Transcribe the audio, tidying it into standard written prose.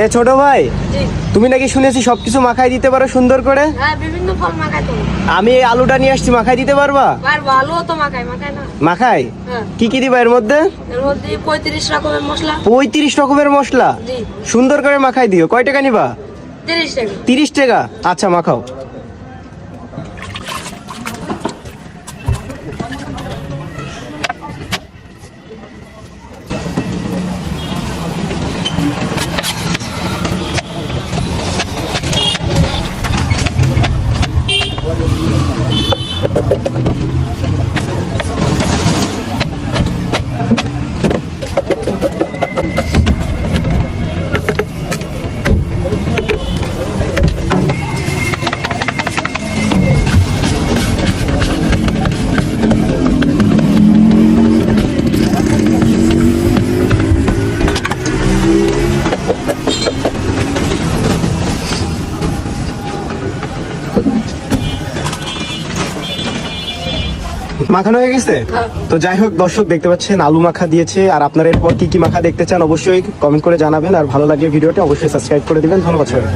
এ ছোট ভাই, তুমি নাকি শুনেছি সবকিছু মাখাই দিতে পারো সুন্দর করে। হ্যাঁ, বিভিন্ন ফল মাখাই তো। আমি এই আলুটা নিয়ে আসছি, মাখাই দিতে পারবা? পারবো, আলুও তো মাখাই না। মাখাই? হ্যাঁ। কি কি দিবা এর মধ্যে? এর মধ্যে 35 রকমের মশলা। 35 রকমের মশলা? জি। সুন্দর করে মাখাই দিও। কয় টাকা নিবা? 30 টাকা। 30 টাকা? আচ্ছা, মাখাও। মাখানো হয়ে গেছে? তো যাই হোক দর্শক, দেখতে পাচ্ছেন আলু মাখা দিয়েছে। আর আপনারা এরপর কি কি মাখা দেখতে চান অবশ্যই কমেন্ট করে জানাবেন। আর ভালো লাগলে ভিডিওটা অবশ্যই সাবস্ক্রাইব করে দিবেন। ধন্যবাদ সবাই।